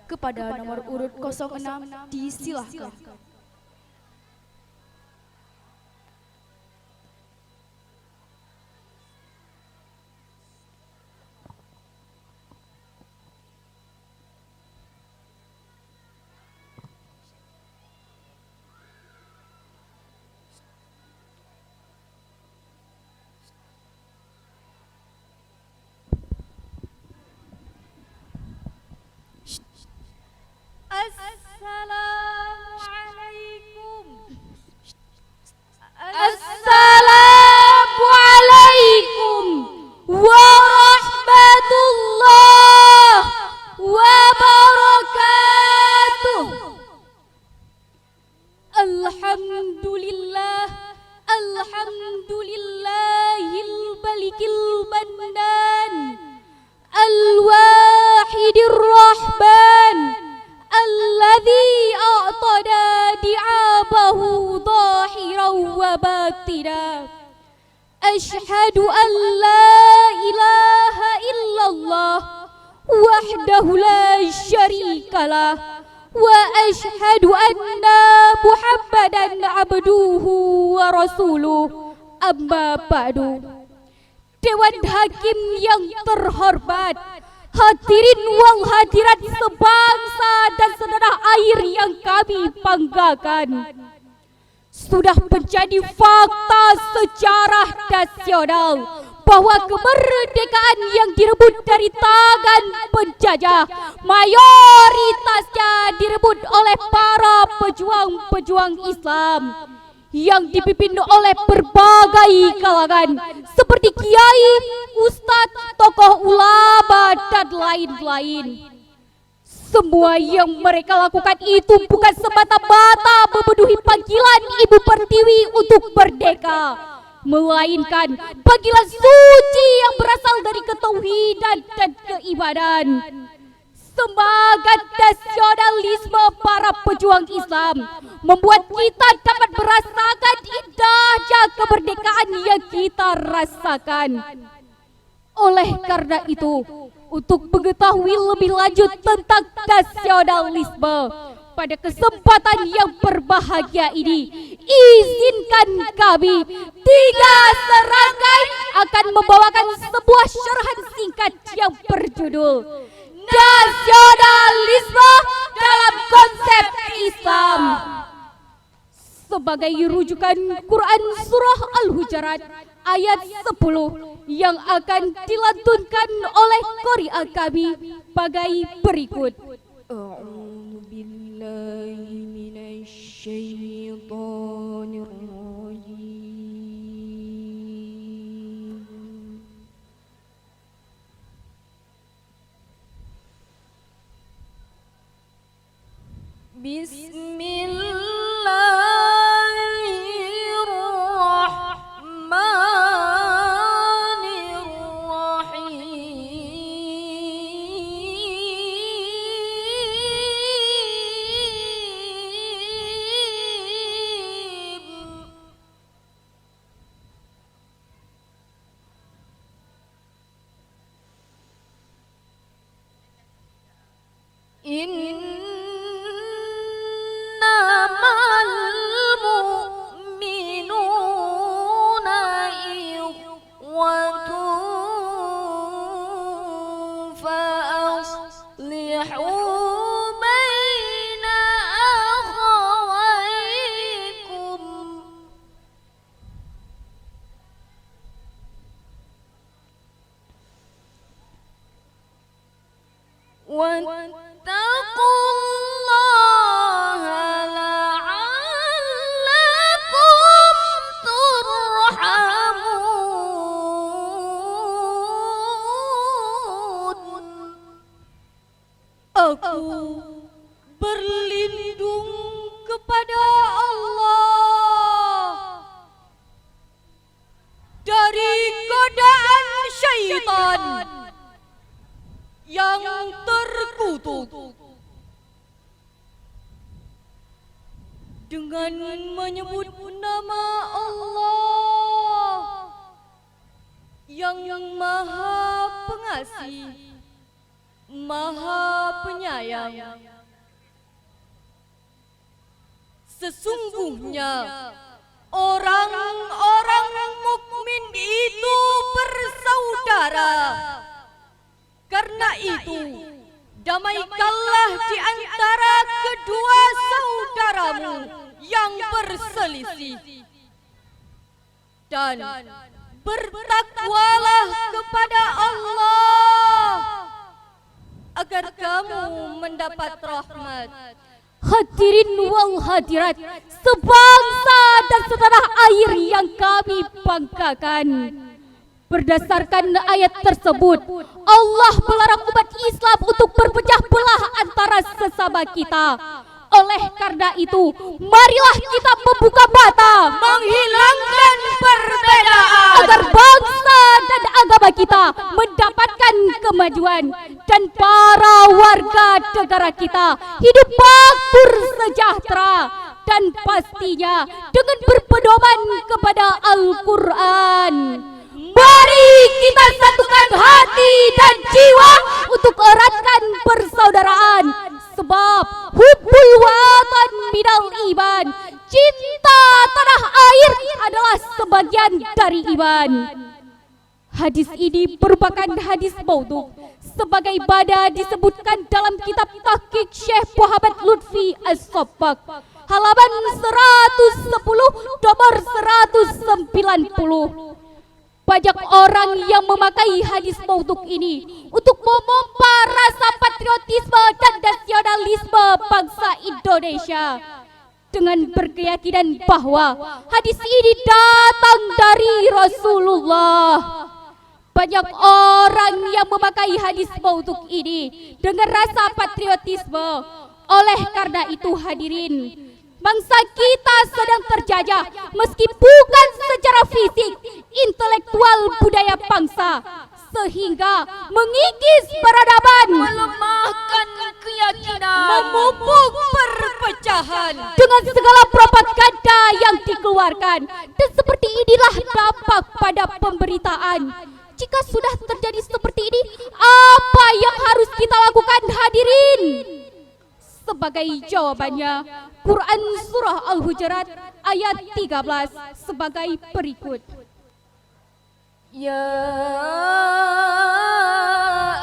Kepada nomor urut 06 disilahkan. Assalamualaikum. Assalamualaikum warahmatullahi wabarakatuh. Alhamdulillah, alhamdulillahil balikil bandan, al-wahidir rahman, alladzi a'tada di'abahu zahiran wa batina. Ashhadu an la ilaha illallah wahdahu la syarikalah wa ashhadu anna Muhammadan abduhu wa rasuluh. Amma ba'du. Dewan Hakim yang terhormat, hadirin wal hadirat sebangsa dan setanah air yang kami banggakan, sudah menjadi fakta sejarah nasional bahwa kemerdekaan yang direbut dari tangan penjajah mayoritasnya direbut oleh para pejuang-pejuang Islam yang dipimpin oleh berbagai kalangan seperti kiai, ustadz, tokoh ulama, dan lain-lain. Semua yang mereka lakukan itu bukan semata-mata memenuhi panggilan Ibu Pertiwi untuk merdeka, melainkan panggilan suci yang berasal dari ketauhidan dan keimanan. Semangat nasionalisme para pejuang Islam membuat kita dapat merasakan indahnya kemerdekaan yang kita rasakan. Oleh karena itu, untuk mengetahui lebih lanjut tentang nasionalisme pada kesempatan yang berbahagia ini, izinkan kami tiga serangkai akan membawakan sebuah syarahan singkat yang berjudul Nasionalisme dalam Konsep Islam, sebagai rujukan Quran Surah Al-Hujurat ayat 10 yang akan dilantunkan oleh qori kami bagai berikut. A'udzu billahi minasy syaithanir rajim. Innamal mu'minuna ikhwatun fa aslihu baina akhawaykum. Wattaqullaha la'allakum turhamun. Aku berlindung kepada Allah dari godaan syaitan yang terkutuk dengan menyebut nama Allah yang Maha Pengasih, Maha Penyayang. Sesungguhnya orang-orang mukmin itu bersaudara. Karena itu, damaikanlah di antara kedua saudaramu yang berselisih. Dan bertakwalah kepada Allah agar kamu mendapat rahmat. Hadirin wal hadirat, sebangsa dan setanah air yang kami banggakan. Berdasarkan ayat tersebut, Allah melarang umat Islam untuk berpecah belah antara sesama kita. Oleh karena itu, marilah kita membuka mata, Menghilangkan perbedaan agar bangsa dan agama kita mendapatkan kemajuan, dan para warga negara kita hidup makmur sejahtera, dan pastinya dengan berpedoman kepada Al-Quran. Mari kita satukan hati dan jiwa untuk eratkan persaudaraan, sebab hubbul watan minal iman, cinta tanah air adalah sebagian dari iman. Hadis ini merupakan hadis maudhu, sebagaimana disebutkan dalam kitab Tahqiq Syekh Muhammad Lutfi As-Sabbagh, halaman 110 nomor 190. Banyak orang yang memakai hadis maudhu ini untuk memompa rasa patriotisme dan nasionalisme bangsa Indonesia, dengan berkeyakinan bahwa hadis ini datang dari Rasulullah. Banyak orang yang memakai hadis maudhu ini dengan rasa patriotisme. Oleh karena itu hadirin, bangsa kita sedang terjajah, meski bukan secara fisik, intelektual budaya bangsa, sehingga mengikis peradaban, melemahkan keyakinan, memupuk perpecahan dengan segala propaganda yang dikeluarkan. Dan seperti inilah dampak pada pemberitaan. Jika sudah terjadi seperti ini, apa yang harus kita lakukan hadirin? Sebagai jawabannya, Quran Surah Al-Hujurat ayat 13 sebagai berikut. Ya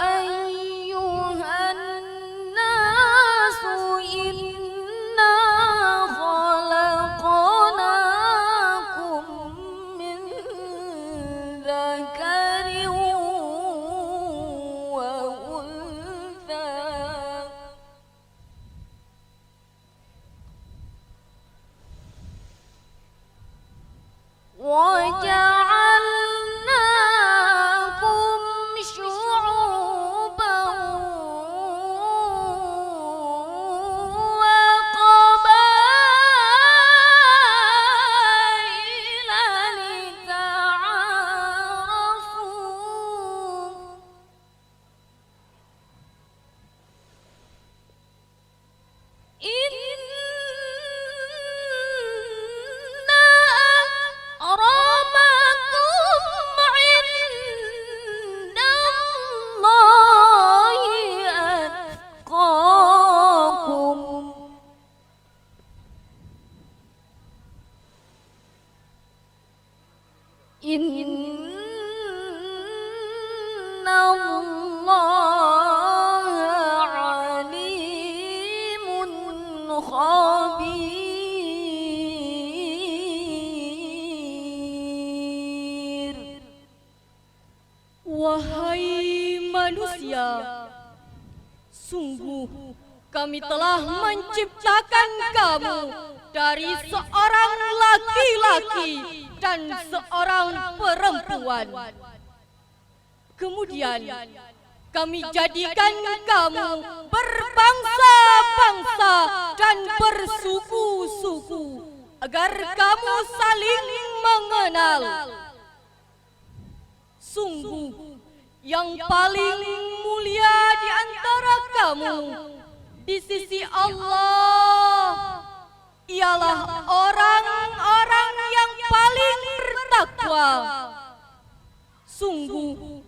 ayyuhan nasu inna khalaqnakum min dzakarin wa untha وجعلناكم شعوبا وقبائل لتعارفوا أكرمكم عند الله أتقاكم إن الله عليم خبير. Wahai manusia, sungguh kami telah menciptakan kamu dari seorang laki-laki dan seorang perempuan. Kemudian kami jadikan kamu berbangsa-bangsa dan bersuku-suku agar kamu saling mengenal. Sungguh yang paling mulia di antara kamu di sisi Allah ialah orang-orang yang paling bertakwa. Sungguh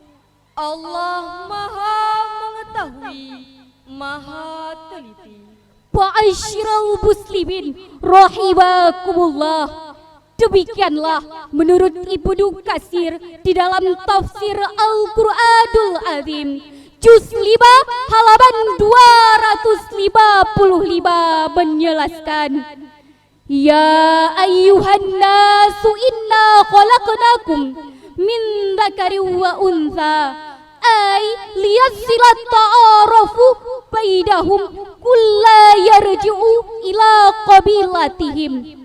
Allah Maha Mengetahui. mengetahui, maha teliti. Ma'asyiral muslimin rahimakumullah. Demikianlah menurut Ibnu Katsir di dalam tafsir Al-Qur'anul Azim juz 5 halaman 255 menjelaskan, Ya ayyuhan nasu inna khalaqnakum min dzakarin wa untha ay liyasilat ta'arafu bainahum kulla yarji'u ila qabilatihim.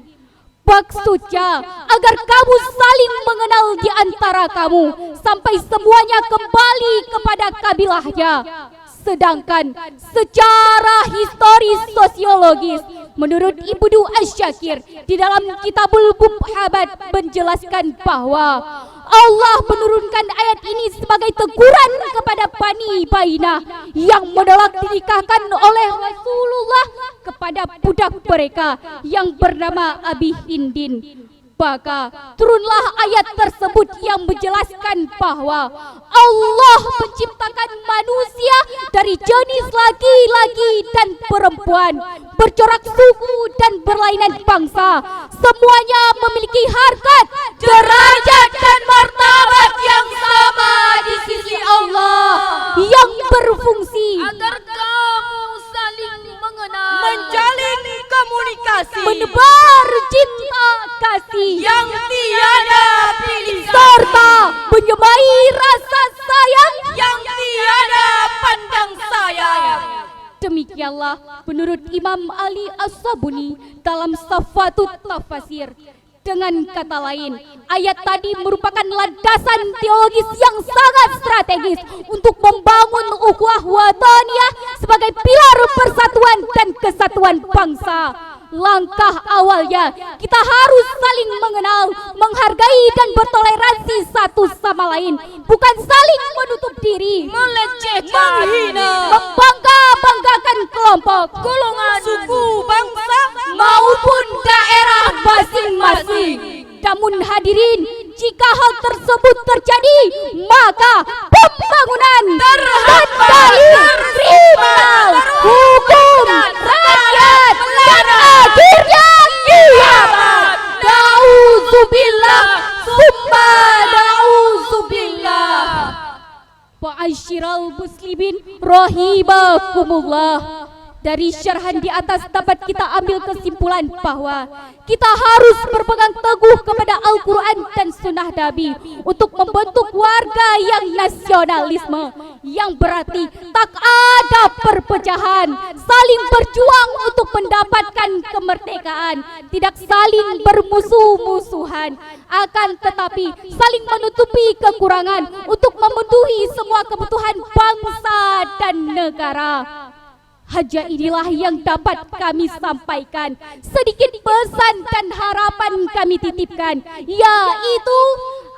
Maksudnya agar kamu saling mengenal di antara kamu sampai semuanya kembali kepada kabilahnya. Sedangkan secara historis sosiologis, menurut Ibnu Asy-Syakir di dalam Kitabul Mubhamat menjelaskan bahwa Allah menurunkan ayat ini sebagai teguran kepada Bani Bainah yang menolak dinikahkan oleh Rasulullah kepada budak mereka yang bernama Abi Hindin. Maka turunlah ayat tersebut yang menjelaskan bahwa Allah menciptakan manusia dari jenis laki-laki dan perempuan, bercorak suku dan berlainan bangsa. Semuanya memiliki harkat, derajat dan martabat yang sama di sisi Allah, yang berfungsi agar kamu saling mengenal, Menjalin komunikasi menebar cinta kasih yang tiada pilihan, serta menyemai rasa sayang yang tiada pandang sayang. Demikianlah menurut Imam Ali As-Sabuni dalam Safatut Tafasir. Dengan kata lain, ayat tadi merupakan landasan teologis yang sangat strategis untuk membangun ukhuwah wataniyah sebagai pilar persatuan dan kesatuan bangsa. Langkah awalnya, kita harus saling mengenal, menghargai dan bertoleransi satu sama lain, bukan saling menutup diri, Melecehkan, menghina, membangga-banggakan kelompok, golongan, suku, bangsa maupun daerah masing-masing. Namun hadirin, jika hal tersebut terjadi, maka pembangunan terhadap kriminal, hukum, rakyat, dan akhirnya kiamat. Nauzubillah, summa nauzubillah. Ma'asyiral muslimin rahimakumullah. Dari syarhan di atas dapat kita ambil kesimpulan bahwa kita harus berpegang teguh kepada Al-Quran dan Sunnah Nabi untuk membentuk warga yang nasionalisme, yang berarti tak ada perpecahan, saling berjuang untuk mendapatkan kemerdekaan, tidak saling bermusuh-musuhan, akan tetapi saling menutupi kekurangan untuk memenuhi semua kebutuhan bangsa dan negara. Hanya inilah yang dapat kami sampaikan. Sedikit pesan dan harapan kami titipkan, yaitu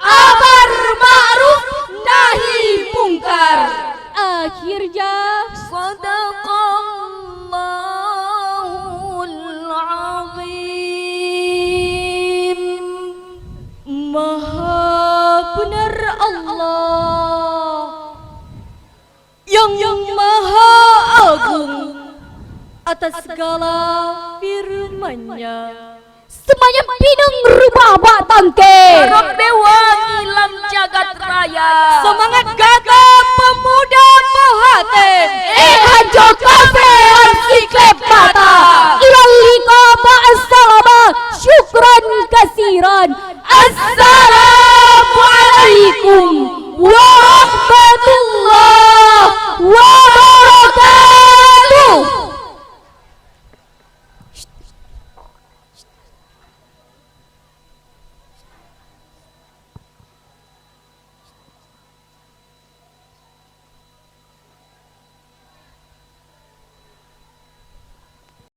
amar ma'ruf nahi mungkar. Akhirnya Sadaqallahul azim. Maha benar Allah yang maha agung atas segala firman-Nya. semuanya pineng rumah bak tangke. Rabbe wangi lam jagat raya. Semangat gagah pemuda Pohate. Hajo kafe arsiklep mata. Ilalika ma'assalama syukran kasiran. Assalamualaikum warahmatullahi